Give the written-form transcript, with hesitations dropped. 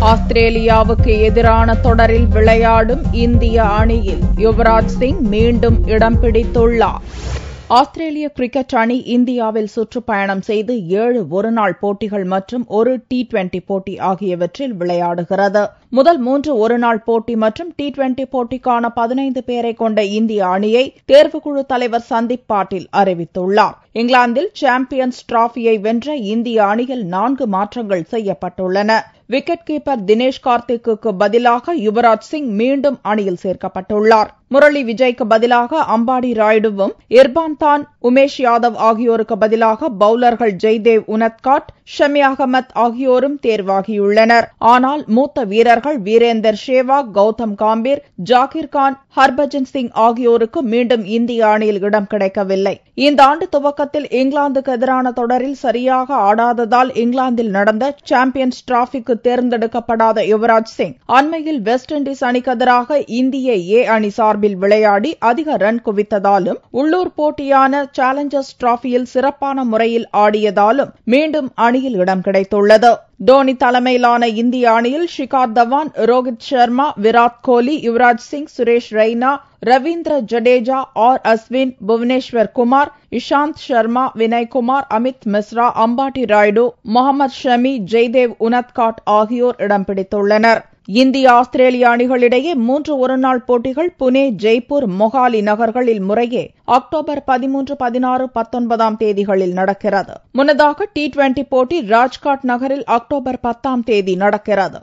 ஆஸ்திரேலியாவுக்கு எதிரான தொடரில் விளையாடும் இந்திய அணியில் யுவராஜ் சிங் மீண்டும் இடம் பிடித்துள்ளார். ஆஸ்திரேலிய கிரிக்கெட் அணி இந்தியாவில் சுற்றுப்பயணம் செய்து 7 ஒருநாள் போட்டிகள் மற்றும் ஒரு T20 போட்டி ஆகியவற்றில் விளையாடுகிறது. முதல் 3 ஒருநாள் போட்டி மற்றும் T20 போட்டிக்கான 15 பேரை கொண்ட இந்திய அணியை தேர்வுக்குழு தலைவர் சந்தீப் பாட்டீல் அறிவித்துள்ளார். இங்கிலாந்தில் சாம்பியன்ஸ் டிராபியை வென்ற இந்திய அணியில் 4 மாற்றங்கள் செய்யப்பட்டுள்ளன. விக்கெட் கீப்பர் தினேஷ் கார்த்திக்கு பதிலாக யுவராஜ் சிங் மீண்டும் அணியில் சேர்க்கப்பட்டுள்ளார். முரளி விஜய்க்கு பதிலாக அம்பாடி ராயுடுவும், இர்பான் தான், உமேஷ் யாதவ் ஆகியோருக்கு பதிலாக பவுலர்கள் ஜெய்தேவ் உனத்காட், ஷமி அகமது ஆகியோரும் தேர்வாகியுள்ளனர். ஆனால் மூத்த வீரர்கள் வீரேந்தர் சேவாக், கௌதம் காம்பீர், ஜாகிர் கான், ஹர்பஜன் சிங் ஆகியோருக்கு மீண்டும் இந்திய அணியில் இடம் கிடைக்கவில்லை. இந்த ஆண்டு துவக்கத்தில் இங்கிலாந்துக்கு எதிரான தொடரில் சரியாக ஆடாததால் இங்கிலாந்தில் நடந்த சாம்பியன்ஸ் டிராபிக்கு தேர்ந்தெடுக்கப்படாத யுவராஜ் சிங் அண்மையில் வெஸ்ட் இண்டீஸ் அணிக்கு எதிராக இந்திய ஏ அணி சார்பில் விளையாடி அதிக ரன் குவித்ததாலும் உள்ளூர் போட்டியான சேலஞ்சர்ஸ் டிராபியில் சிறப்பான முறையில் ஆடியதாலும் மீண்டும் அணியில் இடம் கிடைத்துள்ளது. தோனி தலைமையிலான இந்திய அணியில் ஷிகர் தவான், ரோஹித் சர்மா, விராட் கோலி, யுவராஜ் சிங், சுரேஷ் ரெய்னா, ரவீந்திர ஜடேஜா, அஸ்வின், புவனேஸ்வர் குமார், இஷாந்த் சர்மா, வினய் குமார், அமித் மிஸ்ரா, அம்பாட்டி ராயுடு, முகமது ஷமி, ஜெய்தேவ் உனத்காட் ஆகியோர் இடம் பிடித்துள்ளனர். இந்திய ஆஸ்திரேலிய அணிகளிடையே 3 ஒருநாள் போட்டிகள் புனே, ஜெய்ப்பூர், மொஹாலி நகர்களில் முறையே அக்டோபர் 13, 16, 19 தேதிகளில் நடக்கிறது. முன்னதாக T20 போட்டி ராஜ்காட் நகரில் அக்டோபர் 10 நடக்கிறது.